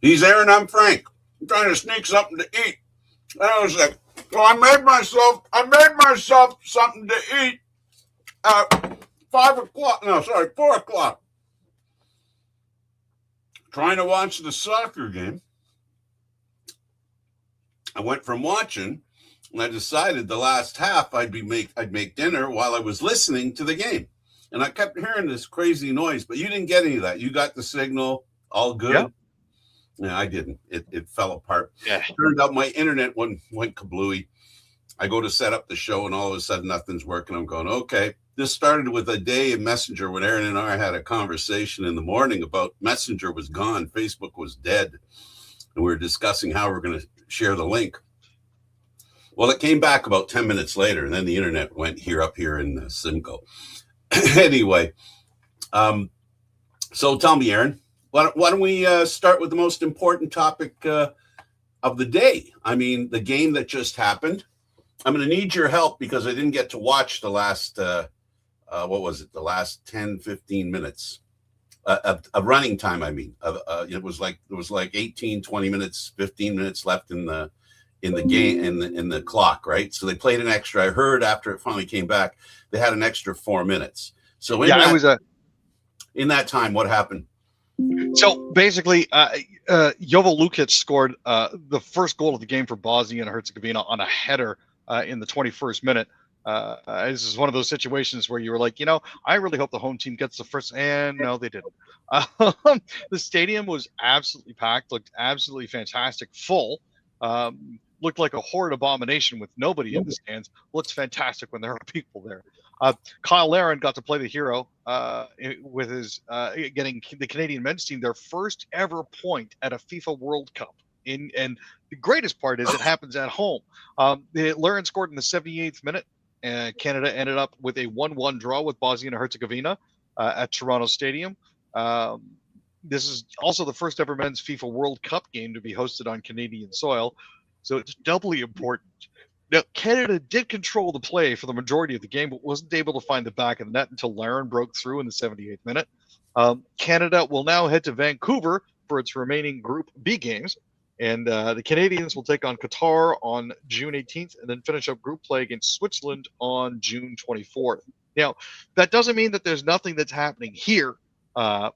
He's Aaron, I'm Frank. I'm trying to sneak something to eat. And I was like, so I made myself something to eat at 5 o'clock. No, sorry, 4 o'clock. Trying to watch the soccer game. I went from watching, and I decided the last half I'd make dinner while I was listening to the game. And I kept hearing this crazy noise, but you didn't get any of that. You got the signal, all Yeah. good. Yeah, I didn't. It fell apart. Yeah. Turned out my internet went kablooey. I go to set up the show, and all of a sudden nothing's working. I'm going, okay. This started with a day in Messenger when Aaron and I had a conversation in the morning about Messenger was gone, Facebook was dead, and we were discussing how we're going to share the link. Well, it came back about 10 minutes later, and then the internet went up here in Simcoe. Anyway, so tell me, Aaron, why don't we start with the most important topic of the day? I mean, the game that just happened. I'm going to need your help because I didn't get to watch the last, what was it, the last 10, 15 minutes of running time. I mean, it was like 18, 20 minutes, 15 minutes left in the game, in the clock, right? So they played an extra. I heard after it finally came back, they had an extra 4 minutes. So in that time, what happened? So basically, Jovo Lukic scored the first goal of the game for Bosnia and Herzegovina on a header in the 21st minute. This is one of those situations where you were like, I really hope the home team gets the first, and no, they didn't. The stadium was absolutely packed, looked absolutely fantastic, full. Looked like a horrid abomination with nobody in the stands. Looks fantastic when there are people there. Kyle Larin got to play the hero with his getting the Canadian men's team their first ever point at a FIFA World Cup. And the greatest part is it happens at home. Larin scored in the 78th minute, and Canada ended up with a 1-1 draw with Bosnia and Herzegovina at Toronto Stadium. This is also the first ever men's FIFA World Cup game to be hosted on Canadian soil, so it's doubly important. Now, Canada did control the play for the majority of the game, but wasn't able to find the back of the net until Larin broke through in the 78th minute. Canada will now head to Vancouver for its remaining Group B games, and the Canadians will take on Qatar on June 18th and then finish up group play against Switzerland on June 24th. Now, that doesn't mean that there's nothing that's happening here.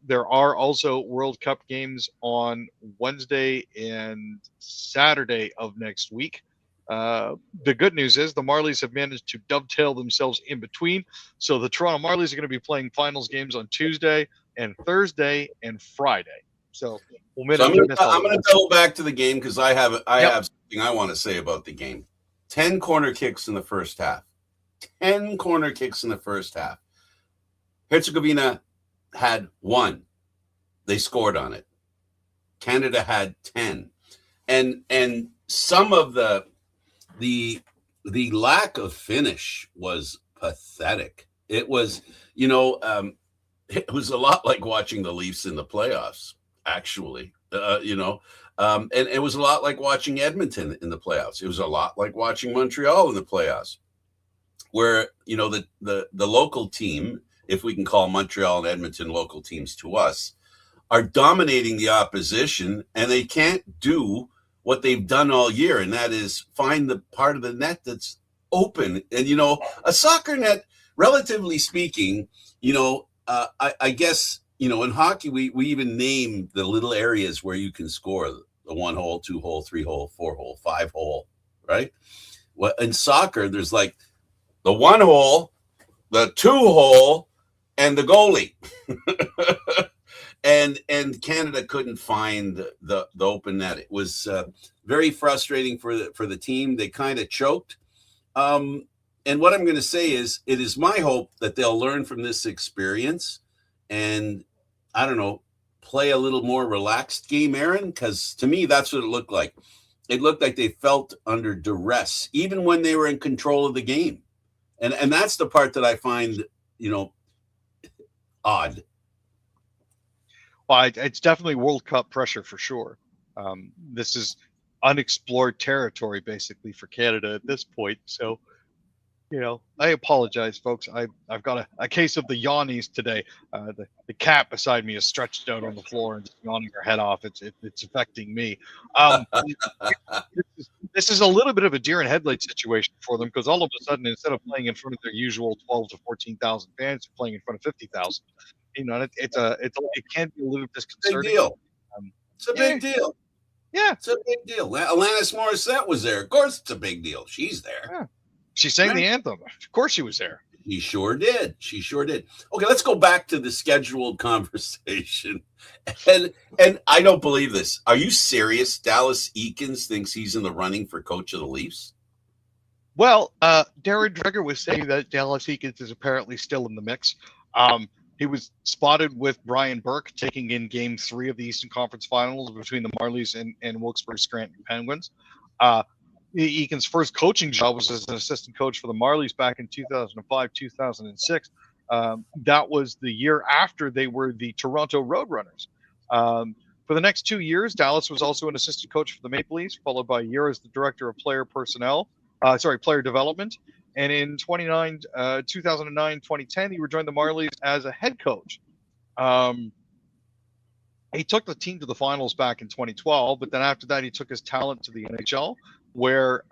There are also World Cup games on Wednesday and Saturday of next week. The good news is the Marlies have managed to dovetail themselves in between. So the Toronto Marlies are going to be playing finals games on Tuesday and Thursday and Friday. So I'm going to go back to the game because I have something I want to say about the game. 10 corner kicks in the first half. 10 corner kicks in the first half. Herzegovina had 1. They scored on it. Canada had 10. And some of the lack of finish was pathetic. It was, it was a lot like watching the Leafs in the playoffs, actually. And it was a lot like watching Edmonton in the playoffs. It was a lot like watching Montreal in the playoffs, where the local team, if we can call Montreal and Edmonton local teams to us, are dominating the opposition, and they can't do what they've done all year, and that is find the part of the net that's open. And, a soccer net, relatively speaking, I guess, in hockey, we even name the little areas where you can score, the 1 hole, 2 hole, 3 hole, 4 hole, 5 hole, right? Well, in soccer, there's like the 1 hole, the 2 hole, and the goalie. And Canada couldn't find the open net. It was very frustrating for the team. They kind of choked. And what I'm going to say is, it is my hope that they'll learn from this experience and, I don't know, play a little more relaxed game, Aaron, because to me, that's what it looked like. It looked like they felt under duress, even when they were in control of the game. And that's the part that I find, odd. Well, it's definitely World Cup pressure for sure. This is unexplored territory, basically, for Canada at this point. So I apologize, folks. I've got a case of the yawnies today. The cat beside me is stretched out on the floor and just yawning her head off. It's affecting me. Um, this is a little bit of a deer in headlights situation for them because all of a sudden, instead of playing in front of their usual 12 to 14,000 fans, they're playing in front of 50,000. It can be a little Big disconcerting. deal. Um, It's a yeah, big deal. yeah, It's a big deal. Alanis Morissette was there. Of course, it's a big deal. She's there. yeah. She sang Right. the anthem. Of course, she was there. She sure did. She sure did. Okay, let's go back to the scheduled conversation. And I don't believe this. Are you serious? Dallas Eakins thinks he's in the running for coach of the Leafs? Well, Darren Dreger was saying that Dallas Eakins is apparently still in the mix. He was spotted with Brian Burke taking in Game 3 of the Eastern Conference Finals between the Marlies and Wilkes-Barre Scranton Penguins. Eakins' first coaching job was as an assistant coach for the Marlies back in 2005, 2006. That was the year after they were the Toronto Roadrunners. For the next 2 years, Dallas was also an assistant coach for the Maple Leafs, followed by a year as the director of player development. And in 2009, 2010, he rejoined the Marlies as a head coach. He took the team to the finals back in 2012, but then after that, he took his talent to the NHL, where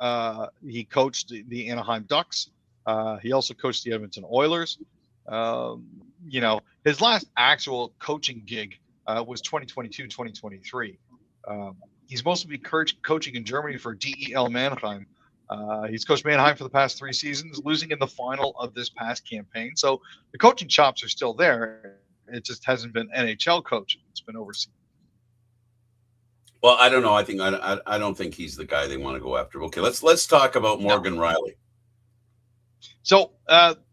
he coached the Anaheim Ducks. He also coached the Edmonton Oilers. His last actual coaching gig was 2022, 2023. He's mostly been coaching in Germany for DEL Mannheim. He's coached Mannheim for the past 3 seasons, losing in the final of this past campaign. So the coaching chops are still there. It just hasn't been NHL coaching. It's been overseas. Well, I don't know. I don't think he's the guy they want to go after. Okay, let's talk about Morgan Rielly. So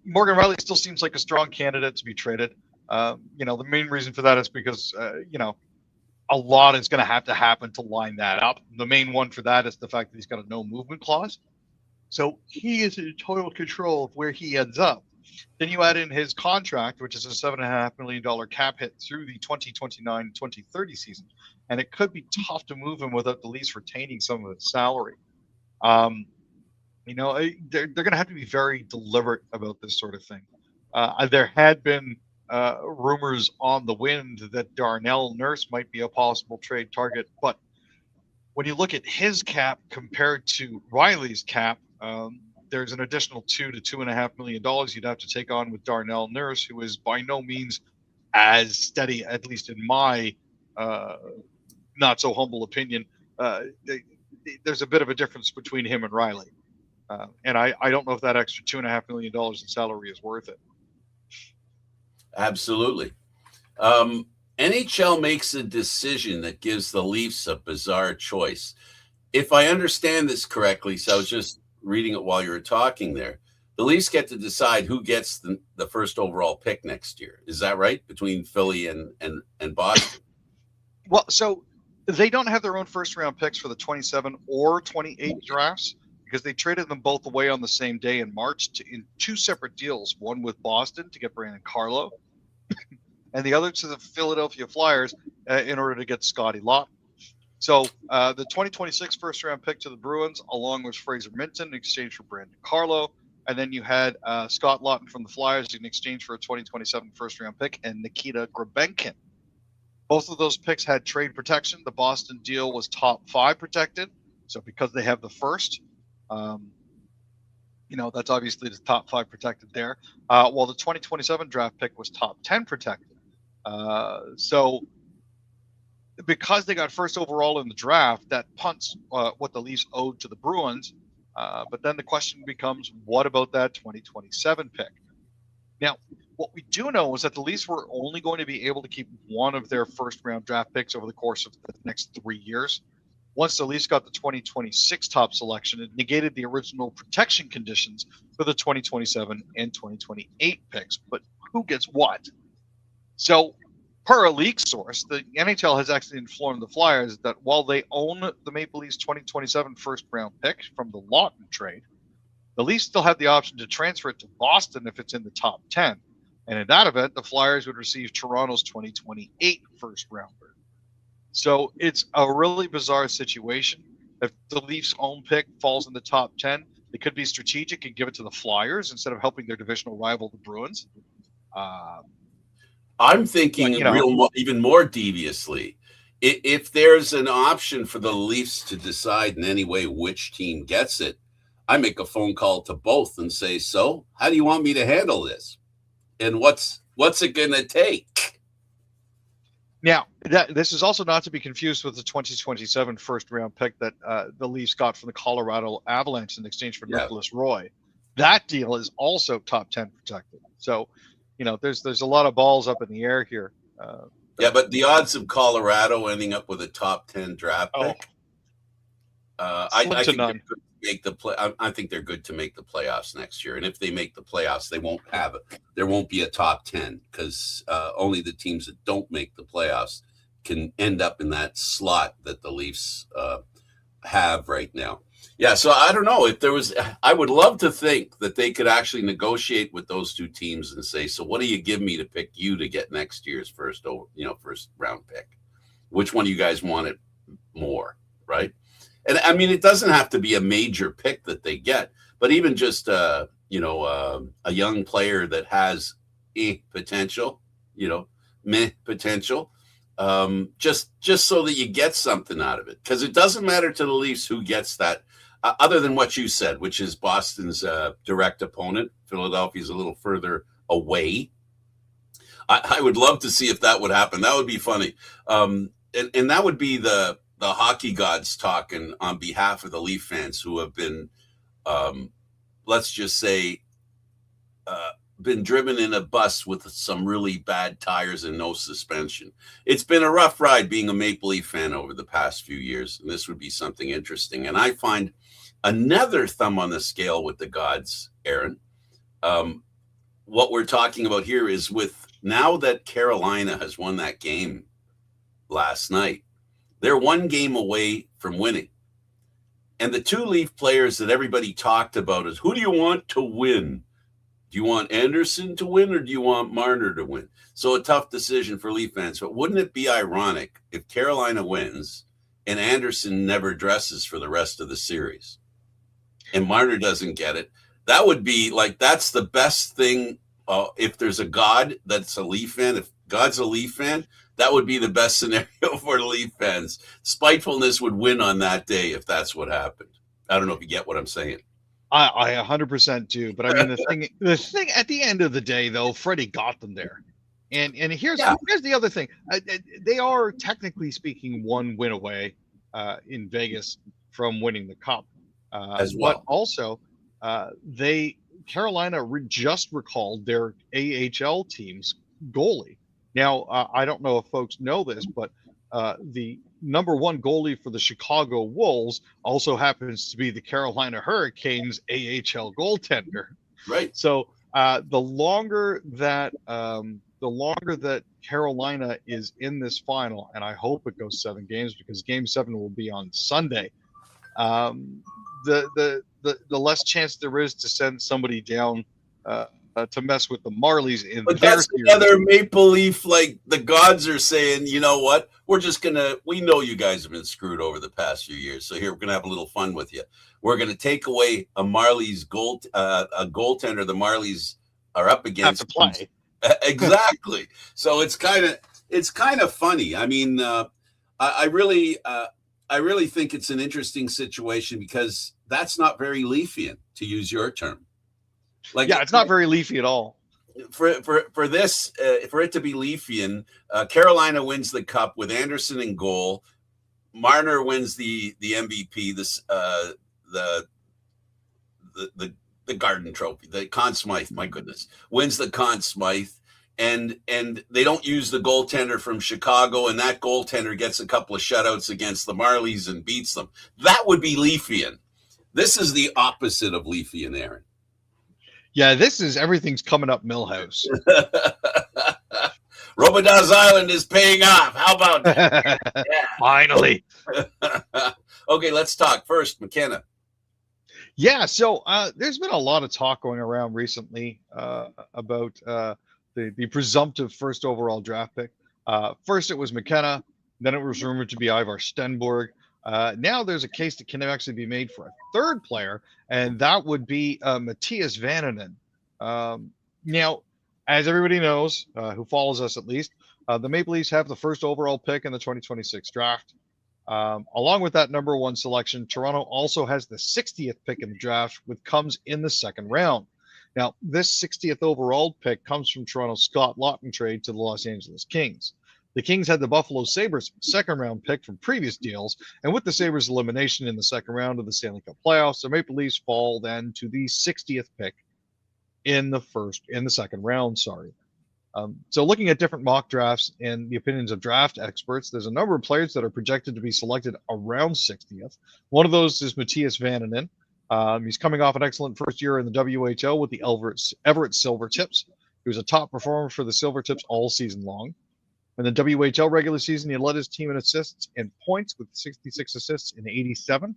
Morgan Rielly still seems like a strong candidate to be traded. The main reason for that is because a lot is going to have to happen to line that up. The main one for that is the fact that he's got a no movement clause. So he is in total control of where he ends up. Then you add in his contract, which is a $7.5 million cap hit through the 2029-2030 season. And it could be tough to move him without the Leafs retaining some of his salary. They're going to have to be very deliberate about this sort of thing. There had been rumors on the wind that Darnell Nurse might be a possible trade target. But when you look at his cap compared to Riley's cap, there's an additional $2 to $2.5 million you'd have to take on with Darnell Nurse, who is by no means as steady, at least in my not so humble opinion. There's a bit of a difference between him and Rielly. And I don't know if that extra $2.5 million in salary is worth it. Absolutely. NHL makes a decision that gives the Leafs a bizarre choice. If I understand this correctly, so I was just reading it while you were talking there, the Leafs get to decide who gets the first overall pick next year. Is that right? Between Philly and Boston? Well, so they don't have their own first round picks for the 27 or 28 drafts because they traded them both away on the same day in March in 2 separate deals, one with Boston to get Brandon Carlo and the other to the Philadelphia Flyers in order to get Scotty Laughton. So the 2026 first round pick to the Bruins, along with Fraser Minton in exchange for Brandon Carlo. And then you had Scott Laughton from the Flyers in exchange for a 2027 first round pick and Nikita Grabenkin. Both of those picks had trade protection. The Boston deal was top 5 protected. So because they have the first, that's obviously the top 5 protected there. While the 2027 draft pick was top 10 protected. So because they got first overall in the draft, that punts what the Leafs owed to the Bruins. But then the question becomes, what about that 2027 pick? Now, what we do know is that the Leafs were only going to be able to keep one of their first-round draft picks over the course of the next 3 years. Once the Leafs got the 2026 top selection, it negated the original protection conditions for the 2027 and 2028 picks. But who gets what? So, per a leak source, the NHL has actually informed the Flyers that while they own the Maple Leafs 2027 first-round pick from the Laughton trade, the Leafs still have the option to transfer it to Boston if it's in the top 10. And in that event, the Flyers would receive Toronto's 2028 first-rounder. So it's a really bizarre situation. If the Leafs' own pick falls in the top 10, They could be strategic and give it to the Flyers instead of helping their divisional rival, the Bruins. I'm thinking But, even more deviously. If there's an option for the Leafs to decide in any way which team gets it, I make a phone call to both and say, so how do you want me to handle this? And what's it going to take? Now, this is also not to be confused with the 2027 first-round pick that the Leafs got from the Colorado Avalanche in exchange for Nicholas Roy. That deal is also top 10 protected. So, there's a lot of balls up in the air here. But the odds of Colorado ending up with a top 10 draft pick, I think they're good to make the play. I think they're good to make the playoffs next year. And if they make the playoffs, there won't be a top 10 because only the teams that don't make the playoffs can end up in that slot that the Leafs have right now. Yeah, so I don't know if there was. I would love to think that they could actually negotiate with those two teams and say, "So, what do you give me to pick you to get next year's first round pick? Which one do you guys want it more?" Right? And I mean, it doesn't have to be a major pick that they get, but even just a young player that has potential, potential. Just so that you get something out of it, because it doesn't matter to the Leafs who gets that. Other than what you said, which is Boston's direct opponent. Philadelphia's a little further away. I would love to see if that would happen. That would be funny. And that would be the hockey gods talking on behalf of the Leaf fans who have been, let's just say, been driven in a bus with some really bad tires and no suspension. It's been a rough ride being a Maple Leaf fan over the past few years, and this would be something interesting. And I find another thumb on the scale with the gods, Aaron. What we're talking about here is with now that Carolina has won that game last night, they're one game away from winning. And the two Leaf players that everybody talked about is, who do you want to win? Do you want Anderson to win or do you want Marner to win? So a tough decision for Leaf fans. But wouldn't it be ironic if Carolina wins and Anderson never dresses for the rest of the series and Marner doesn't get it? That would be that's the best thing. If there's a God that's a Leaf fan, if God's a Leaf fan, that would be the best scenario for the Leaf fans. Spitefulness would win on that day if that's what happened. I don't know if you get what I'm saying. I 100% do, but I mean the thing at the end of the day, though, Freddie got them there, and here's the other thing: they are technically speaking one win away in Vegas from winning the cup, as well. But also, Carolina just recalled their AHL team's goalie. Now, I don't know if folks know this, but the number one goalie for the Chicago Wolves also happens to be the Carolina Hurricanes AHL goaltender. Right. So the longer that Carolina is in this final, and I hope it goes 7 games because Game 7 will be on Sunday, the less chance there is to send somebody down to mess with the Marlies in but their that's another Maple Leaf, the gods are saying, you know what, we know you guys have been screwed over the past few years, so here we're gonna have a little fun with you. We're gonna take away a Marlies a goaltender the Marlies are up against. Have to play. Exactly. So it's kind of funny. I mean, I really think it's an interesting situation because that's not very Leafian, to use your term. It's not very Leafy at all. For this, for it to be Leafian, Carolina wins the cup with Anderson in goal. Marner wins the MVP, the Garden Trophy, the Conn Smythe. My goodness, wins the Conn Smythe, and they don't use the goaltender from Chicago, and that goaltender gets a couple of shutouts against the Marlies and beats them. That would be Leafian. This is the opposite of Leafian, Aaron. Yeah, this is everything's coming up Millhouse. Robidas Island is paying off. How about that? Yeah. Finally. Okay, let's talk first, McKenna. Yeah, so there's been a lot of talk going around recently about the presumptive first overall draft pick. First, it was McKenna. Then it was rumored to be Ivar Stenborg. Now there's a case that can actually be made for a third player, and that would be Matthias Vananen. Now, as everybody knows, who follows us at least, the Maple Leafs have the first overall pick in the 2026 draft. Along with that number one selection, Toronto also has the 60th pick in the draft, which comes in the second round. Now, this 60th overall pick comes from Toronto's Scott Laughton trade to the Los Angeles Kings. The Kings had the Buffalo Sabres second round pick from previous deals, and with the Sabres' elimination in the second round of the Stanley Cup playoffs, the Maple Leafs fall then to the 60th pick in the second round. So looking at different mock drafts and the opinions of draft experts, there's a number of players that are projected to be selected around 60th. One of those is Matthias Vananen. He's coming off an excellent first year in the WHL with the Everett Silvertips. He was a top performer for the Silvertips all season long. In the WHL regular season, he led his team in assists and points with 66 assists in 87.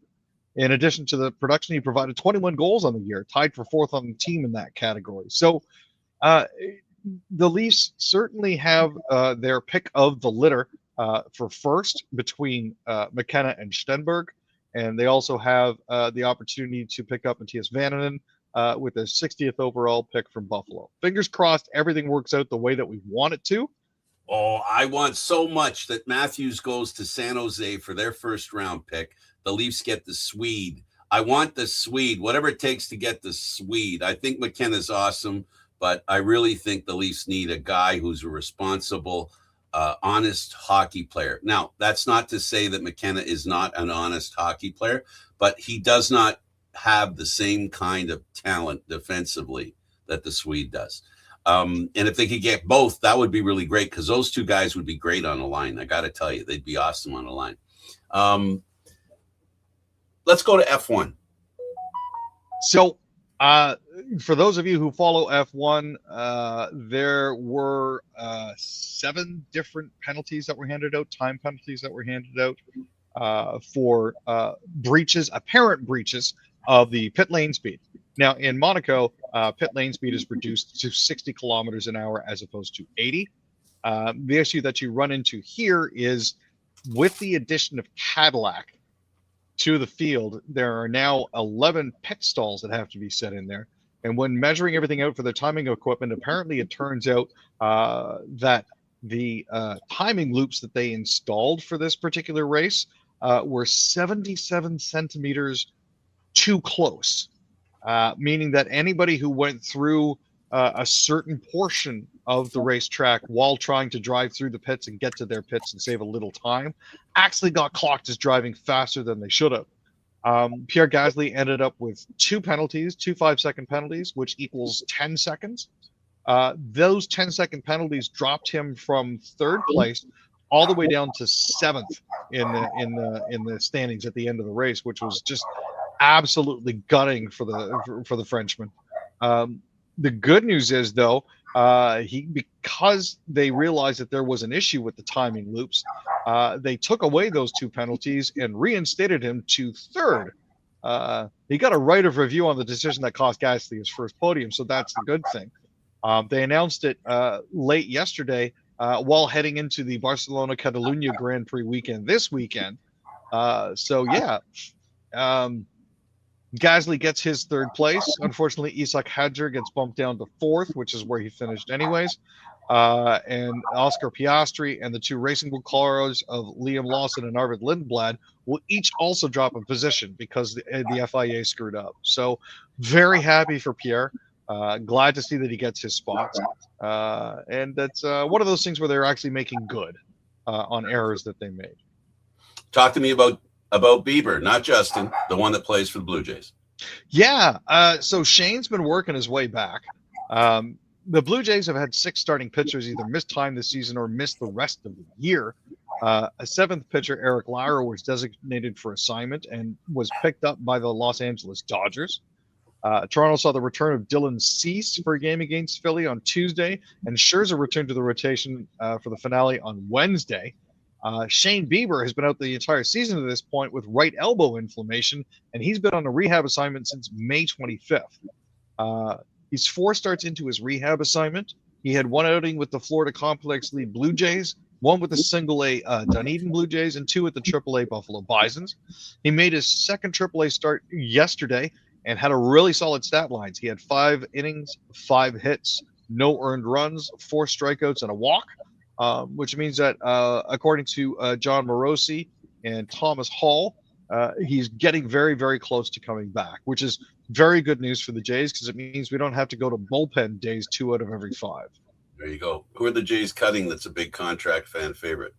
In addition to the production, he provided 21 goals on the year, tied for fourth on the team in that category. So the Leafs certainly have their pick of the litter for first between McKenna and Stenberg. And they also have the opportunity to pick up Matthias Vananen with a 60th overall pick from Buffalo. Fingers crossed everything works out the way that we want it to. Oh, I want so much that Matthews goes to San Jose for their first round pick. The Leafs get the Swede. I want the Swede, whatever it takes to get the Swede. I think McKenna's awesome, but I really think the Leafs need a guy who's a responsible, honest hockey player. Now, that's not to say that McKenna is not an honest hockey player, but he does not have the same kind of talent defensively that the Swede does. And if they could get both, that would be really great because those two guys would be great on the line. I got to tell you, they'd be awesome on the line. Let's go to F1. So for those of you who follow F1, there were 7 different penalties that were handed out, time penalties that were handed out for apparent breaches of the pit lane speed. Now, in Monaco, pit lane speed is reduced to 60 kilometers an hour as opposed to 80. The issue that you run into here is with the addition of Cadillac to the field, there are now 11 pit stalls that have to be set in there. And when measuring everything out for the timing equipment, apparently it turns out that the timing loops that they installed for this particular race were 77 centimeters too close. Meaning that anybody who went through a certain portion of the racetrack while trying to drive through the pits and get to their pits and save a little time actually got clocked as driving faster than they should have. Pierre Gasly ended up with 2 penalties, 2 5-second penalties, which equals 10 seconds. Those 10-second penalties dropped him from 3rd place all the way down to 7th in the standings at the end of the race, which was just absolutely gutting for the Frenchman. The good news is, though, because they realized that there was an issue with the timing loops, they took away those 2 penalties and reinstated him to 3rd. He got a right of review on the decision that cost Gasly his first podium, so that's the good thing. They announced it late yesterday while heading into the Barcelona-Catalunya Grand Prix weekend this weekend. Gasly gets his 3rd place. Unfortunately, Isak Hadjar gets bumped down to 4th, which is where he finished anyways. And Oscar Piastri and the 2 Racing Bull cars of Liam Lawson and Arvid Lindblad will each also drop a position because the FIA screwed up. So very happy for Pierre. Glad to see that he gets his spots. And that's one of those things where they're actually making good on errors that they made. Talk to me about Bieber, not Justin, the one that plays for the Blue Jays. Yeah. So Shane's been working his way back. The Blue Jays have had 6 starting pitchers either miss time this season or miss the rest of the year. A 7th pitcher, Eric Lauer, was designated for assignment and was picked up by the Los Angeles Dodgers. Toronto saw the return of Dylan Cease for a game against Philly on Tuesday, and Scherzer returned to the rotation for the finale on Wednesday. Shane Bieber has been out the entire season to this point with right elbow inflammation, and he's been on a rehab assignment since May 25th. He's 4 starts into his rehab assignment. He had one outing with the Florida Complex League Blue Jays, one with the single A Dunedin Blue Jays, and two with the Triple A Buffalo Bisons. He made his second Triple A start yesterday and had a really solid stat lines. He had 5 innings, 5 hits, no earned runs, 4 strikeouts, and a walk, which means that according to John Morosi and Thomas Hall, he's getting very, very close to coming back, which is very good news for the Jays because it means we don't have to go to bullpen days 2 out of every 5. There you go. Who are the Jays cutting that's a big contract fan favorite?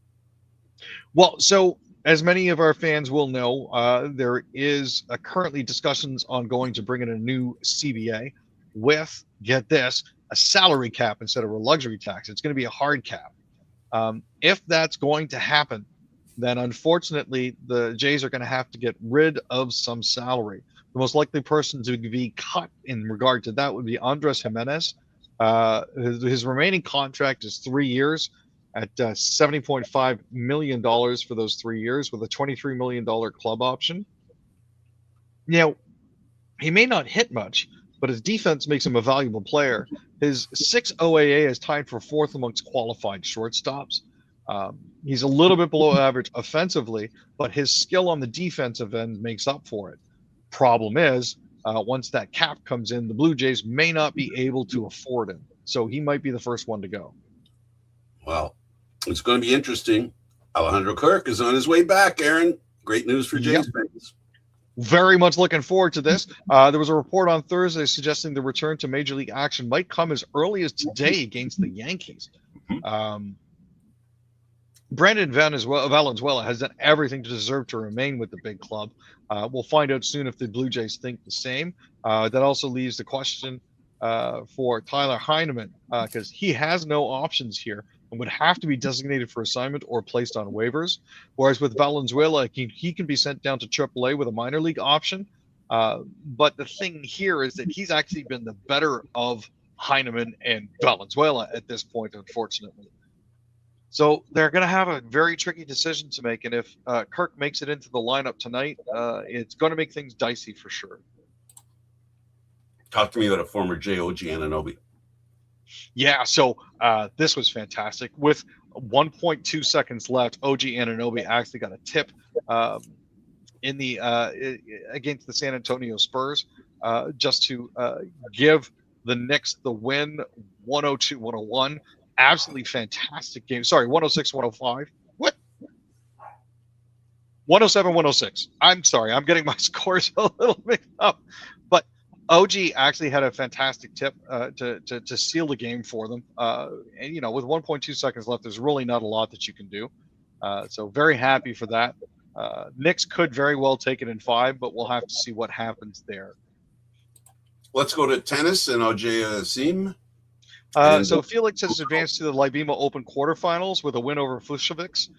Well, so as many of our fans will know, there is currently discussions ongoing to bring in a new CBA with, get this, a salary cap instead of a luxury tax. It's going to be a hard cap. If that's going to happen, then unfortunately the Jays are going to have to get rid of some salary. The most likely person to be cut in regard to that would be Andres Jimenez. His remaining contract is 3 years at $70.5 million for those 3 years with a $23 million club option. Now, he may not hit much, but his defense makes him a valuable player. His 6 OAA is tied for 4th amongst qualified shortstops. He's a little bit below average offensively, but his skill on the defensive end makes up for it. Problem is, once that cap comes in, the Blue Jays may not be able to afford him. So he might be the first one to go. Well, it's going to be interesting. Alejandro Kirk is on his way back, Aaron. Great news for Jays fans. Very much looking forward to this. There was a report on Thursday suggesting the return to Major League action might come as early as today against the Yankees. Brandon Valenzuela has done everything to deserve to remain with the big club. We'll find out soon if the Blue Jays think the same. That also leaves the question for Tyler Heineman because he has no options here and would have to be designated for assignment or placed on waivers. Whereas with Valenzuela, he can be sent down to AAA with a minor league option. But the thing here is that he's actually been the better of Heineman and Valenzuela at this point, unfortunately. So they're going to have a very tricky decision to make. And if Kirk makes it into the lineup tonight, it's going to make things dicey for sure. Talk to me about a former OG Anunoby. Yeah, so this was fantastic. With 1.2 seconds left, OG Anunoby actually got a tip in the against the San Antonio Spurs just to give the Knicks the win, 102-101. Absolutely fantastic game. Sorry, 106-105. What? 107-106. I'm sorry. I'm getting my scores a little mixed up. But OG actually had a fantastic tip to seal the game for them. And, with 1.2 seconds left, there's really not a lot that you can do. So very happy for that. Knicks could very well take it in 5, but we'll have to see what happens there. Let's go to tennis and Auger Aliassime. So Felix has advanced to the Libima Open quarterfinals with a win over Fucsovics.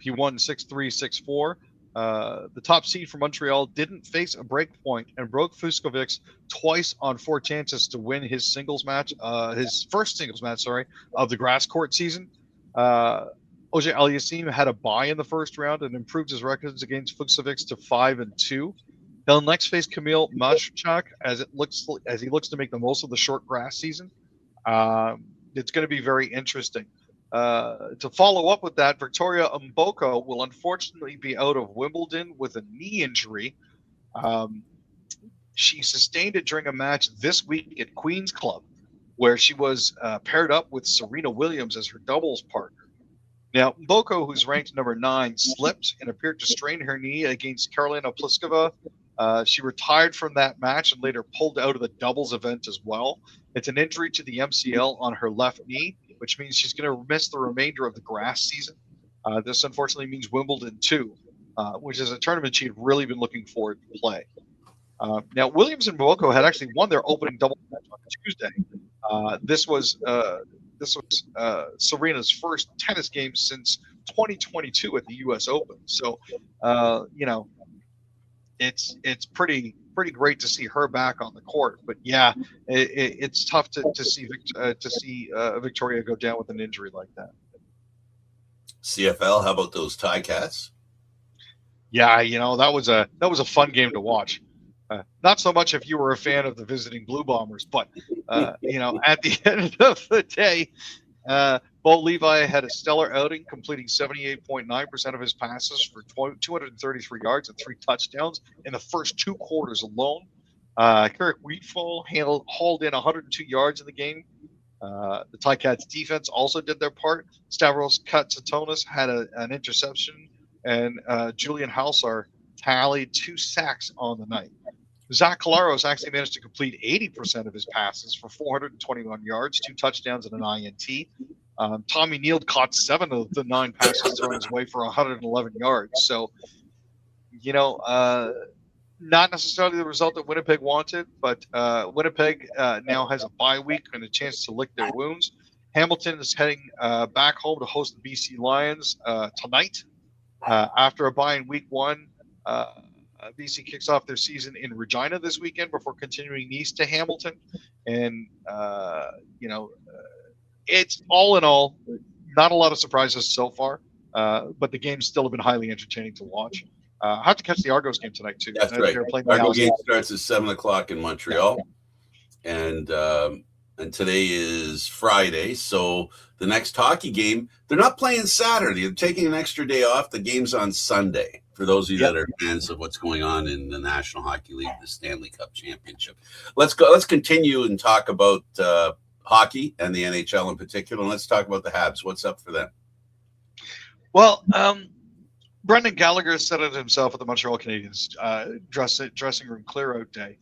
He won 6-3, 6-4. The top seed from Montreal didn't face a break point and broke Fucsovics twice on 4 chances to win his first singles match, of the grass court season. Auger Aliassime had a bye in the first round and improved his records against Fucsovics to 5-2. He'll next face Kamil Majchuk as he looks to make the most of the short grass season. It's going to be very interesting. To follow up with that, Victoria Mboko will unfortunately be out of Wimbledon with a knee injury. She sustained it during a match this week at Queen's Club, where she was paired up with Serena Williams as her doubles partner. Now, Mboko, who's ranked number 9, slipped and appeared to strain her knee against Karolina Pliskova. She retired from that match and later pulled out of the doubles event as well. It's an injury to the MCL on her left knee, which means she's going to miss the remainder of the grass season. This unfortunately means Wimbledon too, which is a tournament she'd really been looking forward to play. Now, Williams and Mboko had actually won their opening double match on Tuesday. This was Serena's first tennis game since 2022 at the U.S. Open. So, it's pretty great to see her back on the court. But yeah, it's tough to see Victoria go down with an injury like that. CFL, how about those Ticats? Yeah, that was a fun game to watch. Not so much if you were a fan of the visiting Blue Bombers, but at the end of the day, Bo Levi had a stellar outing, completing 78.9% of his passes for 233 yards and 3 touchdowns in the first 2 quarters alone. Kirk Wheatfall hauled in 102 yards in the game. The Ticats defense also did their part. Stavros Katsatonis had an interception, and Julian Halsar tallied 2 sacks on the night. Zach Collaros actually managed to complete 80% of his passes for 421 yards, 2 touchdowns, and an INT. Tommy Neal caught 7 of the 9 passes thrown his way for 111 yards. So, not necessarily the result that Winnipeg wanted, but Winnipeg now has a bye week and a chance to lick their wounds. Hamilton is heading back home to host the BC Lions tonight. After a bye in week 1, BC kicks off their season in Regina this weekend before continuing east to Hamilton. And, it's all in all, not a lot of surprises so far, but the game's still have been highly entertaining to watch. I have to catch the Argos game tonight, too. That's right. Argo game starts at 7 o'clock in Montreal. And today is Friday. So the next hockey game, they're not playing Saturday. They're taking an extra day off. The game's on Sunday. For those of you that are fans of what's going on in the National Hockey League, the Stanley Cup Championship. Let's continue and talk about hockey and the NHL in particular. And let's talk about the Habs. What's up for them? Well, Brendan Gallagher said it himself at the Montreal Canadiens dressing room clear-out day.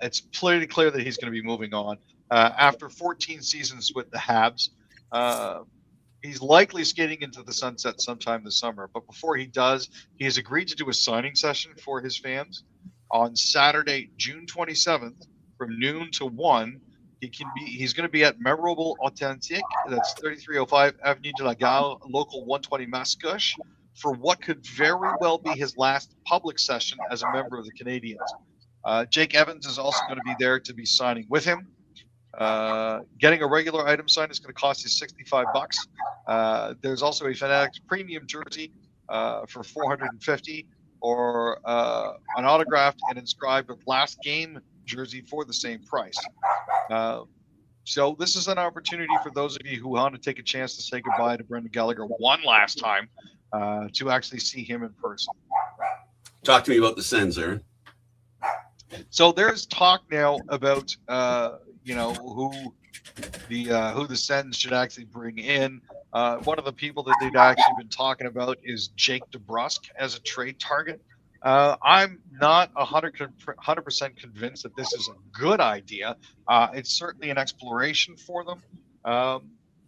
It's pretty clear that he's going to be moving on. After 14 seasons with the Habs, he's likely skating into the sunset sometime this summer. But before he does, he has agreed to do a signing session for his fans on Saturday, June 27th, from noon to 1. He's going to be at Memorable Authentique. That's 3305 Avenue de la Gare, local 120 Mascouche, for what could very well be his last public session as a member of the Canadiens. Jake Evans is also going to be there to be signing with him. Getting a regular item signed is going to cost you $65. There's also a Fanatics premium jersey for $450, or an autographed and inscribed with last game jersey for the same price. So this is an opportunity for those of you who want to take a chance to say goodbye to Brendan Gallagher one last time, to actually see him in person. Talk to me about the Sens, Aaron. So there's talk now about who the Sens should actually bring in. One of the people that they've actually been talking about is Jake DeBrusk as a trade target. I'm not 100% convinced that this is a good idea. It's certainly an exploration for them.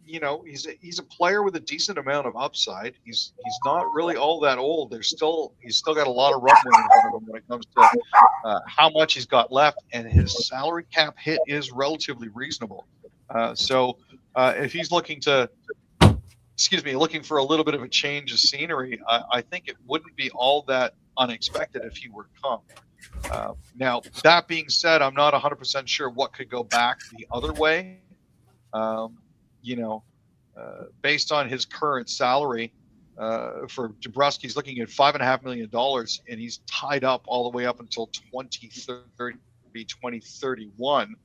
He's a player with a decent amount of upside. He's not really all that old. He's still got a lot of runway in front of him when it comes to how much he's got left, and his salary cap hit is relatively reasonable. So if he's looking for a little bit of a change of scenery, I think it wouldn't be all that unexpected if he were to come. Now, that being said, I'm not 100% sure what could go back the other way. Based on his current salary, for DeBrusk, he's looking at $5.5 million, and he's tied up all the way up until 2030, 2031.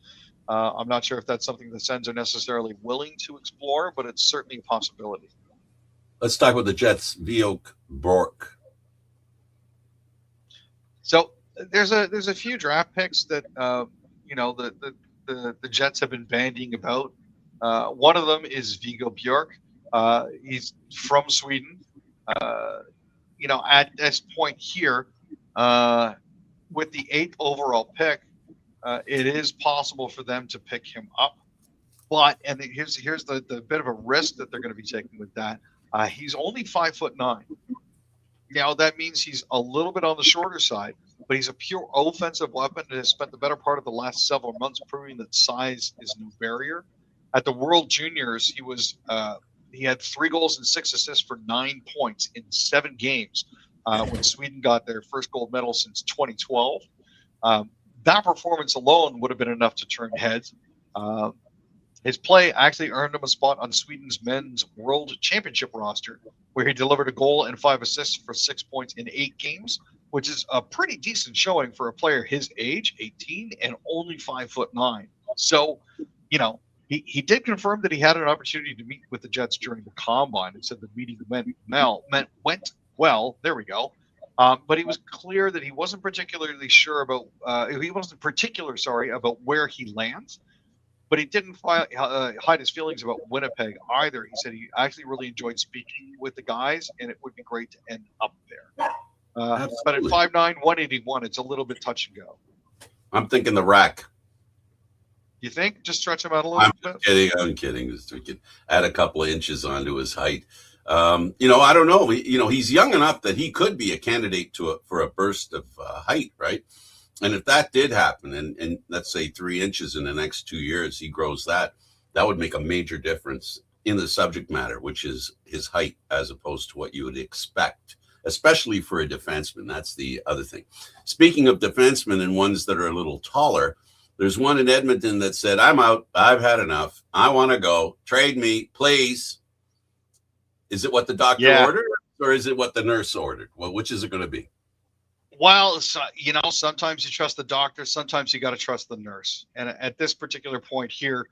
I'm not sure if that's something the Sens are necessarily willing to explore, but it's certainly a possibility. Let's talk about the Jets. Viok Bork. So there's a few draft picks that the Jets have been bandying about. One of them is Viggo Bjork. He's from Sweden. At this point here, with the 8th overall pick, it is possible for them to pick him up. But here's the bit of a risk that they're going to be taking with that. He's only 5'9". Now that means he's a little bit on the shorter side, but he's a pure offensive weapon and has spent the better part of the last several months proving that size is no barrier. At the World Juniors, he had 3 goals and 6 assists for 9 points in 7 games when Sweden got their first gold medal since 2012. That performance alone would have been enough to turn heads. His play actually earned him a spot on Sweden's men's World Championship roster, where he delivered a goal and 5 assists for 6 points in 8 games. which is a pretty decent showing for a player his age, 18, and only 5'9". So, you know, he did confirm that he had an opportunity to meet with the Jets during the combine and said the meeting went well. There we go. But he was clear that he wasn't particularly sure about about where he lands. But he didn't hide his feelings about Winnipeg either. He said he actually really enjoyed speaking with the guys, and it would be great to end up there. But at 5'9", 181, it's a little bit touch and go. I'm thinking the rack. You think? Just stretch him out a little bit? I'm kidding. Just we could add a couple of inches onto his height. I don't know. He's young enough that he could be a candidate for a burst of height, right? And if that did happen, and let's say 3 inches in the next 2 years, he grows that would make a major difference in the subject matter, which is his height, as opposed to what you would expect, especially for a defenseman. That's the other thing. Speaking of defensemen and ones that are a little taller, there's one in Edmonton that said, "I'm out. I've had enough. I want to go. Trade me, please." Is it what the doctor ordered, or is it what the nurse ordered? Well, which is it going to be? Well, sometimes you trust the doctor, sometimes you got to trust the nurse. And at this particular point here,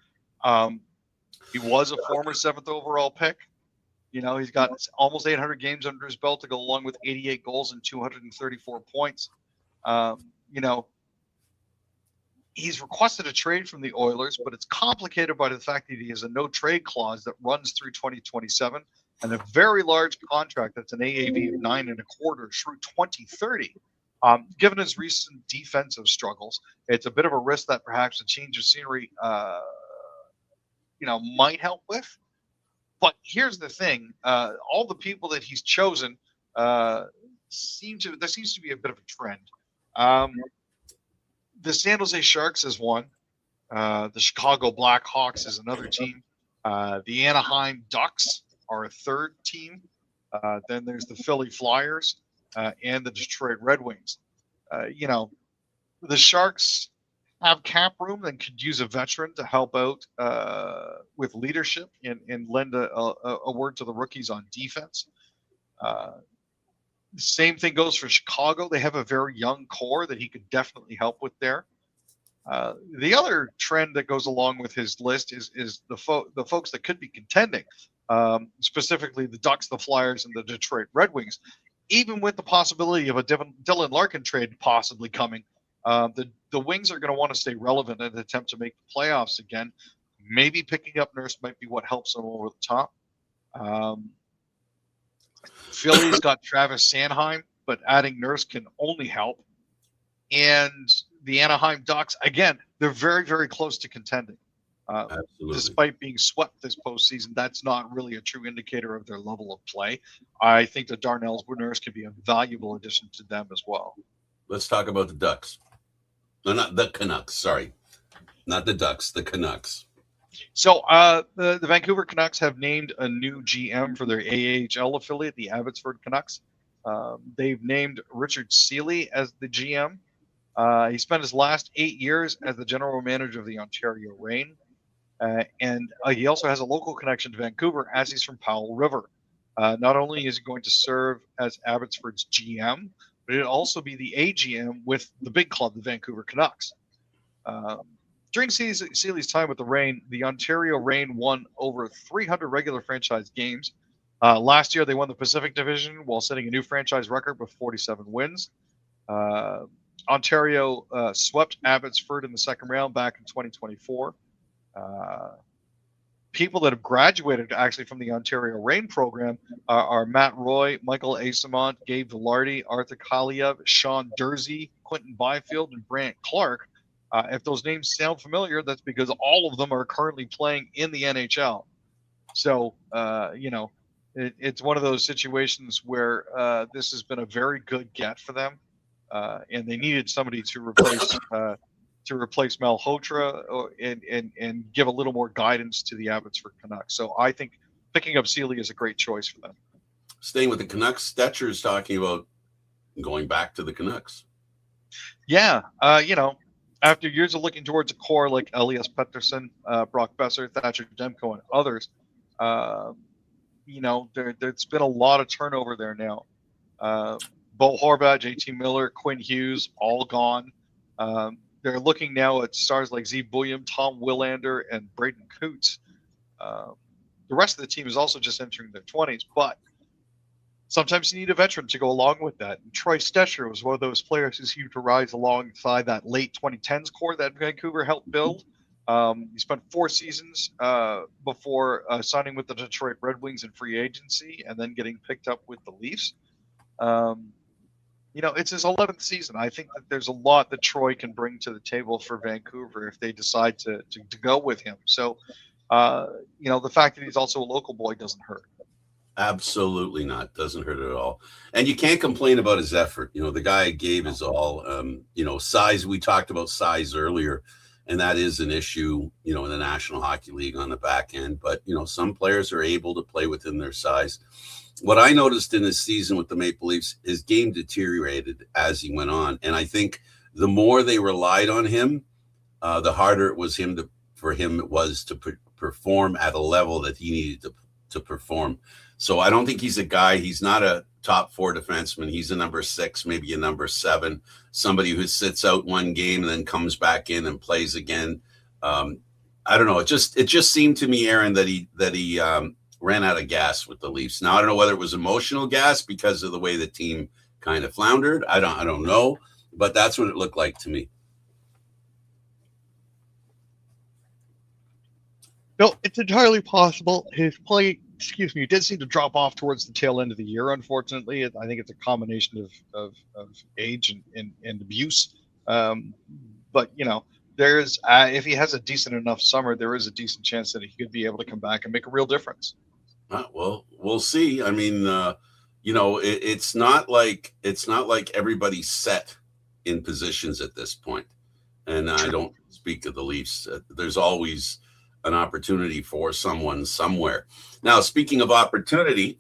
he was a former 7th overall pick. He's got almost 800 games under his belt to go along with 88 goals and 234 points. He's requested a trade from the Oilers, but it's complicated by the fact that he has a no-trade clause that runs through 2027 and a very large contract that's an AAV of 9.25 through 2030. Given his recent defensive struggles, it's a bit of a risk that perhaps a change of scenery, might help with. But here's the thing: all the people that he's chosen there seems to be a bit of a trend. The San Jose Sharks is one. The Chicago Blackhawks is another team. The Anaheim Ducks are a third team. Then there's the Philly Flyers and the Detroit Red Wings. The Sharks have cap room and could use a veteran to help out with leadership and lend a word to the rookies on defense. The same thing goes for Chicago. They have a very young core that he could definitely help with there. The other trend that goes along with his list is the folks that could be contending, specifically the Ducks, the Flyers, and the Detroit Red Wings. Even with the possibility of a Dylan Larkin trade possibly coming, the Wings are going to want to stay relevant and attempt to make the playoffs again. Maybe picking up Nurse might be what helps them over the top. Philly's got Travis Sanheim, but adding Nurse can only help. And the Anaheim Ducks, again, they're very, very close to contending. Despite being swept this postseason, that's not really a true indicator of their level of play. I think that Darnell Nurse could be a valuable addition to them as well. Let's talk about the Ducks. No, not the Canucks. Sorry. Not the Ducks, the Canucks. So the Vancouver Canucks have named a new GM for their AHL affiliate, the Abbotsford Canucks. They've named Richard Seeley as the GM. He spent his last 8 years as the general manager of the Ontario Reign. And he also has a local connection to Vancouver as he's from Powell River. Not only is he going to serve as Abbotsford's GM, but it'll also be the AGM with the big club, the Vancouver Canucks. During Seeley's time with the Reign, the Ontario Reign won over 300 regular franchise games. Last year, they won the Pacific Division while setting a new franchise record with 47 wins. Ontario swept Abbotsford in the second round back in 2024. People that have graduated actually from the Ontario Reign program are Matt Roy, Michael Asamont, Gabe Velarde, Arthur Kaliev, Sean Dursey, Quentin Byfield, and Brant Clark. If those names sound familiar, that's because all of them are currently playing in the NHL. So, it's one of those situations where this has been a very good get for them, and they needed somebody to replace Malhotra and give a little more guidance to the Abbotsford Canucks. So I think picking up Seeley is a great choice for them. Staying with the Canucks, Stetcher is talking about going back to the Canucks. Yeah, after years of looking towards a core like Elias Pettersson, Brock Besser, Thatcher Demko, and others, there's been a lot of turnover there now. Bo Horvat, JT Miller, Quinn Hughes, all gone. They're looking now at stars like Z Bulliam, Tom Willander, and Braden Coots. The rest of the team is also just entering their 20s, but sometimes you need a veteran to go along with that. And Troy Stecher was one of those players who seemed to rise alongside that late 2010s core that Vancouver helped build. He spent 4 seasons before signing with the Detroit Red Wings in free agency and then getting picked up with the Leafs. It's his 11th season. I think that there's a lot that Troy can bring to the table for Vancouver if they decide to go with him. So, the fact that he's also a local boy doesn't hurt. Absolutely not. Doesn't hurt at all. And you can't complain about his effort. The guy gave his all. Size, we talked about size earlier, and that is an issue, in the National Hockey League on the back end. But, some players are able to play within their size. What I noticed in this season with the Maple Leafs, his game deteriorated as he went on. And I think the more they relied on him, the harder it was for him to perform at a level that he needed to perform. So I don't think he's he's not a top 4 defenseman. He's a number 6, maybe a number 7, somebody who sits out one game and then comes back in and plays again. I don't know. It just seemed to me, Aaron, that he ran out of gas with the Leafs. Now, I don't know whether it was emotional gas because of the way the team kind of floundered. I don't know, but that's what it looked like to me. No, it's entirely possible. His play, did seem to drop off towards the tail end of the year, unfortunately. I think it's a combination of age and abuse. But, there's if he has a decent enough summer, there is a decent chance that he could be able to come back and make a real difference. Well, we'll see. I mean, it's not like everybody's set in positions at this point. And I don't speak of the Leafs. There's always an opportunity for someone somewhere. Now, speaking of opportunity,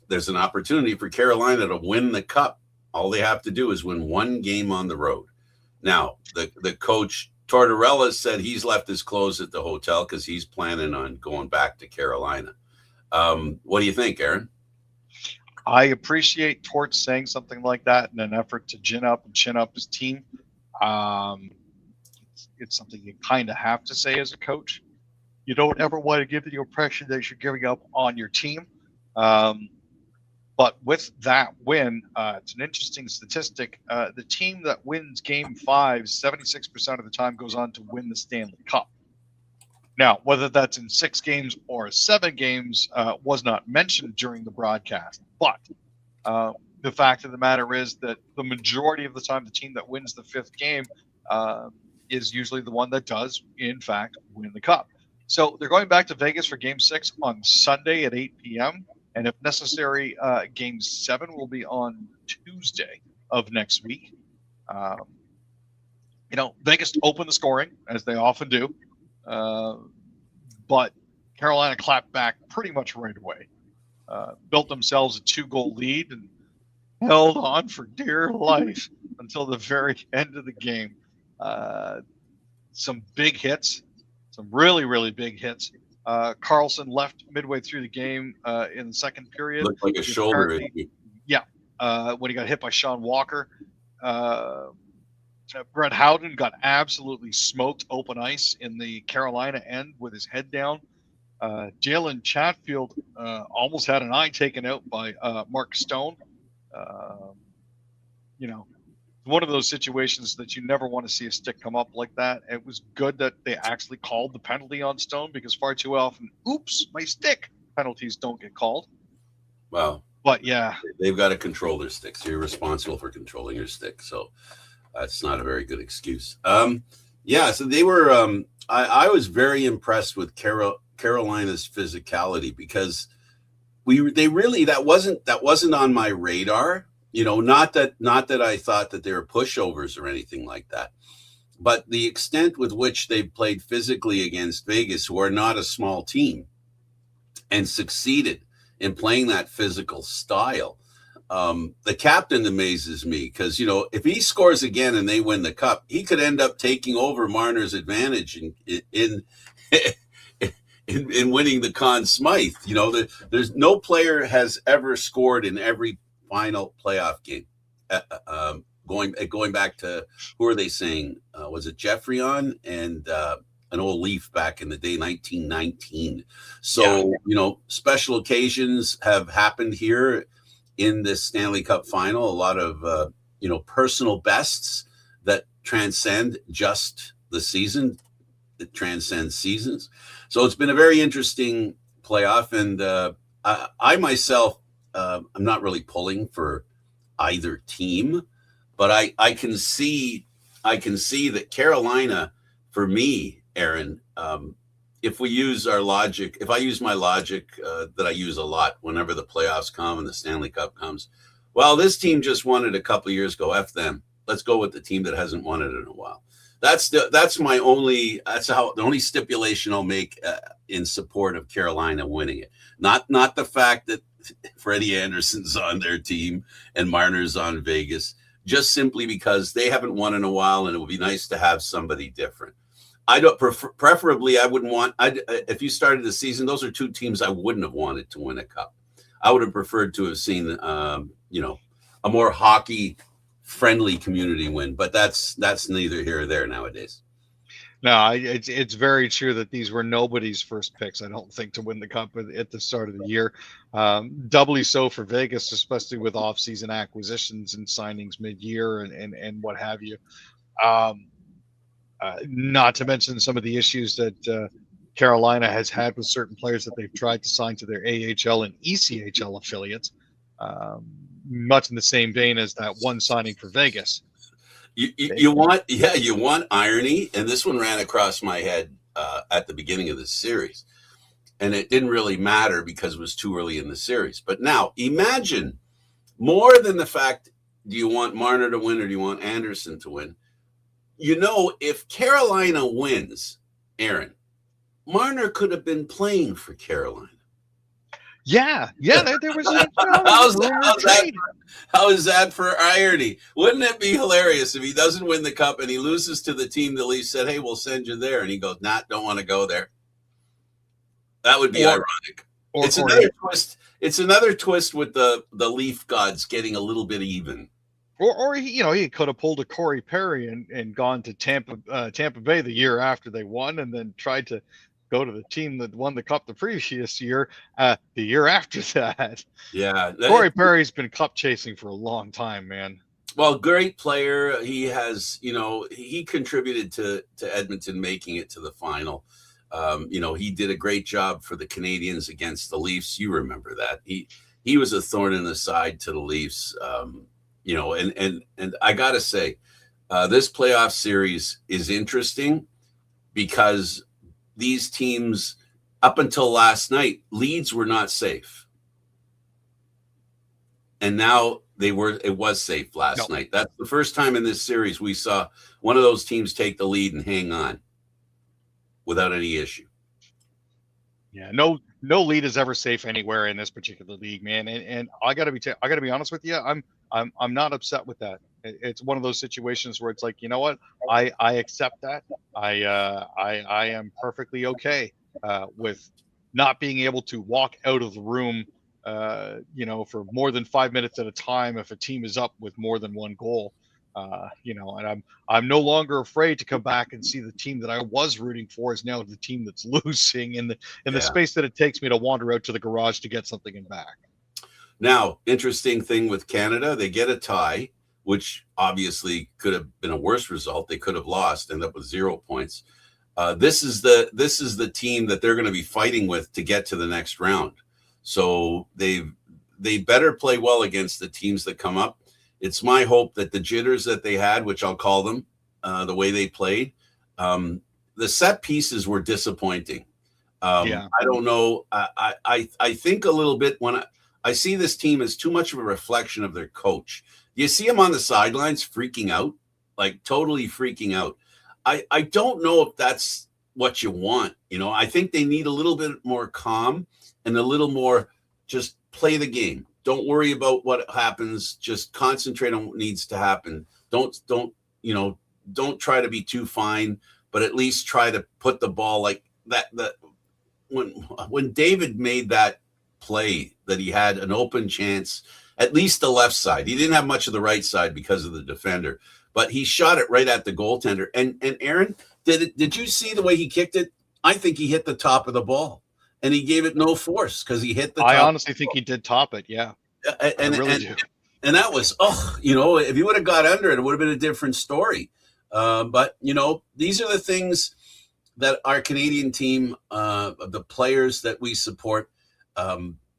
there's an opportunity for Carolina to win the cup. All they have to do is win one game on the road. Now, the coach Tortorella said he's left his clothes at the hotel because he's planning on going back to Carolina. What do you think, Aaron? I appreciate Tort saying something like that in an effort to chin up his team. It's something you kind of have to say as a coach. You don't ever want to give the impression that you're giving up on your team. But with that win, it's an interesting statistic. The team that wins Game 5, 76% of the time goes on to win the Stanley Cup. Now, whether that's in 6 games or 7 games was not mentioned during the broadcast. But the fact of the matter is that the majority of the time, the team that wins the 5th game is usually the one that does, in fact, win the cup. So they're going back to Vegas for Game 6 on Sunday at 8 p.m. And if necessary, Game 7 will be on Tuesday of next week. Vegas opened the scoring, as they often do. But Carolina clapped back pretty much right away. Built themselves a 2-goal lead and held on for dear life until the very end of the game. Some big hits, some really, really big hits. Carlson left midway through the game in the second period. Looked like a shoulder issue. Yeah, when he got hit by Sean Walker. Brett Howden got absolutely smoked open ice in the Carolina end with his head down. Jalen Chatfield almost had an eye taken out by Mark Stone. One of those situations that you never want to see a stick come up like that. It was good that they actually called the penalty on Stone because far too often, oops, my stick, penalties don't get called. Wow. But yeah. They've got to control their sticks. You're responsible for controlling your stick. So that's not a very good excuse. So they were I was very impressed with Carolina's physicality because that wasn't on my radar. Not that I thought that they were pushovers or anything like that, but the extent with which they played physically against Vegas, who are not a small team, and succeeded in playing that physical style. The captain amazes me because, if he scores again and they win the cup, he could end up taking over Marner's advantage in winning the Conn Smythe. There's no player has ever scored in every final playoff game going back to, who are they saying? Was it Jeffrey and an old Leaf back in the day, 1919? So, special occasions have happened here in this Stanley Cup final. A lot of, personal bests that transcend just the season. It transcends seasons. So it's been a very interesting playoff. And I myself, I'm not really pulling for either team, but I can see that Carolina, for me, Aaron, if we use our logic, if I use my logic that I use a lot whenever the playoffs come and the Stanley Cup comes, well, this team just won it a couple of years ago. F them. Let's go with the team that hasn't won it in a while. That's the only stipulation I'll make in support of Carolina winning it. Not the fact that Freddie Anderson's on their team and Marner's on Vegas, just simply because they haven't won in a while, and it would be nice to have somebody different. I don't preferably, I wouldn't want, if you started the season, those are two teams I wouldn't have wanted to win a cup. I would have preferred to have seen, a more hockey friendly community win, but that's neither here or there nowadays. No, it's very true that these were nobody's first picks, I don't think, to win the cup at the start of the year. Doubly so for Vegas, especially with off-season acquisitions and signings mid-year and what have you. Not to mention some of the issues that Carolina has had with certain players that they've tried to sign to their AHL and ECHL affiliates, much in the same vein as that one signing for Vegas. You want irony, and this one ran across my head at the beginning of this series, and it didn't really matter because it was too early in the series. But now imagine, more than the fact, do you want Marner to win or do you want Anderson to win? If Carolina wins, Aaron, Marner could have been playing for Carolina. Yeah. There was a how is that for irony? Wouldn't it be hilarious if he doesn't win the cup and he loses to the team the Leafs said, "Hey, we'll send you there," and he goes, "Nah, don't want to go there." That would be ironic. It's another twist. It's another twist with the Leaf gods getting a little bit even. Or he could have pulled a Corey Perry and gone to Tampa Bay the year after they won, and then tried to go to the team that won the cup the previous year, the year after that. Yeah. Corey Perry's been cup chasing for a long time, man. Well, great player. He has, he contributed to Edmonton making it to the final. He did a great job for the Canadians against the Leafs. You remember that. He was a thorn in the side to the Leafs. And I got to say, this playoff series is interesting because these teams, up until last night, leads were not safe. And now it was safe last night. That's the first time in this series we saw one of those teams take the lead and hang on without any issue. Yeah, no lead is ever safe anywhere in this particular league, man. And I gotta be honest with you, I'm not upset with that. It's one of those situations where it's like, you know what, I accept that. I am perfectly okay with not being able to walk out of the room, for more than 5 minutes at a time if a team is up with more than one goal. And I'm no longer afraid to come back and see the team that I was rooting for is now the team that's losing in the space that it takes me to wander out to the garage to get something and back. Now, interesting thing with Canada, they get a tie, which obviously could have been a worse result. They could have lost, end up with 0 points. This is the team that they're going to be fighting with to get to the next round. So they better play well against the teams that come up. It's my hope that the jitters that they had, which I'll call them, the way they played, the set pieces were disappointing. I don't know. I think a little bit when I see this team as too much of a reflection of their coach. You see him on the sidelines freaking out, like totally freaking out. I don't know if that's what you want. I think they need a little bit more calm and a little more just play the game. Don't worry about what happens. Just concentrate on what needs to happen. Don't try to be too fine, but at least try to put the ball like that. When David made that play that he had an open chance, at least the left side. He didn't have much of the right side because of the defender, but he shot it right at the goaltender. And Aaron, did you see the way he kicked it? I think he hit the top of the ball, and he gave it no force because he hit the top. I honestly think he did top it, yeah. And that was, if he would have got under it, it would have been a different story. But, these are the things that our Canadian team, the players that we support,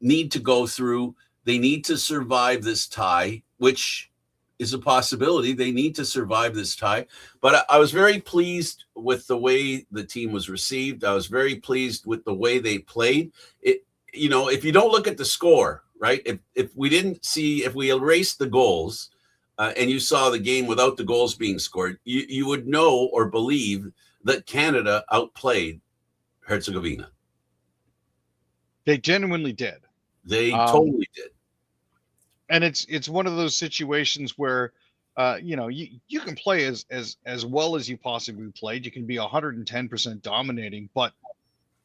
need to go through. They need to survive this tie, which is a possibility. They need to survive this tie. But I was very pleased with the way the team was received. I was very pleased with the way they played. If you don't look at the score, right? If we erased the goals and you saw the game without the goals being scored, you would know or believe that Canada outplayed Herzegovina. They genuinely did. They totally did. And it's one of those situations where, you can play as well as you possibly played. You can be 110% dominating, but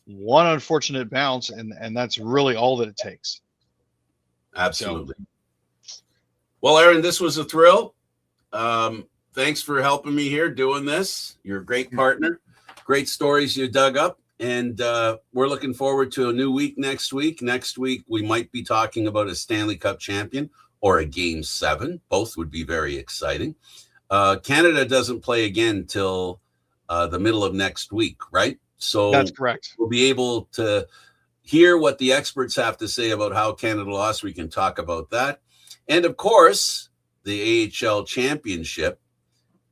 one unfortunate bounce, and that's really all that it takes. Absolutely. Well, Aaron, this was a thrill. Thanks for helping me here doing this. You're a great partner. Great stories you dug up. And we're looking forward to a new week next week. Next week, we might be talking about a Stanley Cup champion or a Game 7. Both would be very exciting. Canada doesn't play again till the middle of next week, right? So that's correct. We'll be able to hear what the experts have to say about how Canada lost. We can talk about that. And, of course, the AHL Championship,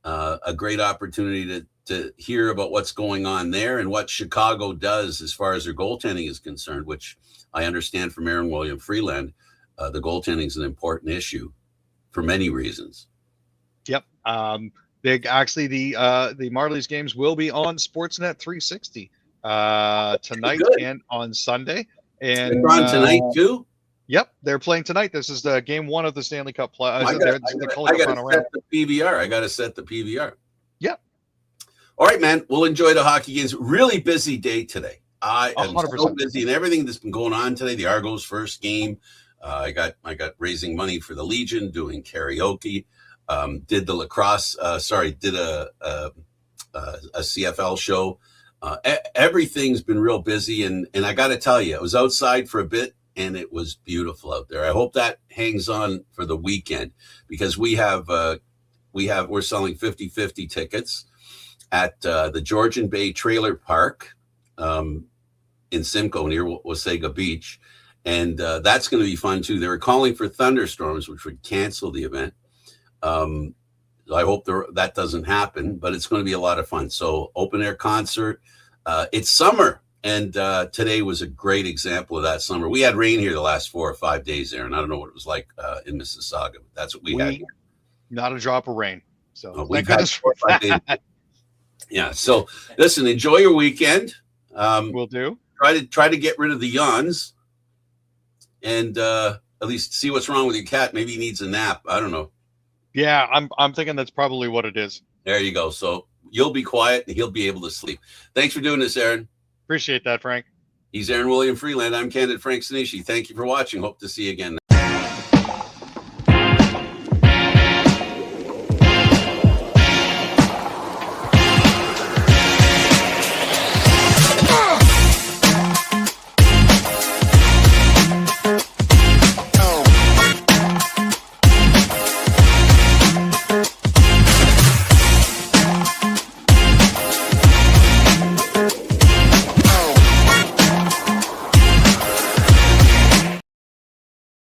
a great opportunity to hear about what's going on there and what Chicago does as far as their goaltending is concerned, which I understand from Aaron William Freeland, the goaltending is an important issue for many reasons. Yep. The Marlies games will be on Sportsnet 360 tonight and on Sunday. And they're on tonight too? Yep, they're playing tonight. This is the game 1 of the Stanley Cup. I got to set the PVR. I got to set the PVR. Yep. All right, man. We'll enjoy the hockey games. Really busy day today. I am 100%. So busy, and everything that's been going on today. The Argos' first game. I got raising money for the Legion, doing karaoke. Did the lacrosse. Did a CFL show. Everything's been real busy, and I got to tell you, I was outside for a bit, and it was beautiful out there. I hope that hangs on for the weekend because we're selling 50-50 tickets at the Georgian Bay Trailer Park in Simcoe near Wasaga Beach. And that's going to be fun too. They were calling for thunderstorms, which would cancel the event. I hope that doesn't happen, but it's going to be a lot of fun. So open air concert. It's summer. And today was a great example of that summer. We had rain here the last 4 or 5 days there, and I don't know what it was like in Mississauga. But that's what we had here. Not a drop of rain. So we've had 4 or 5 days. Yeah. So listen, enjoy your weekend. Will do. Try to get rid of the yawns, and at least see what's wrong with your cat. Maybe he needs a nap. I don't know. Yeah, I'm thinking that's probably what it is. There you go. So you'll be quiet, and he'll be able to sleep. Thanks for doing this, Aaron. Appreciate that, Frank. He's Aaron William Freeland. I'm Candid Frank Sinishi. Thank you for watching. Hope to see you again.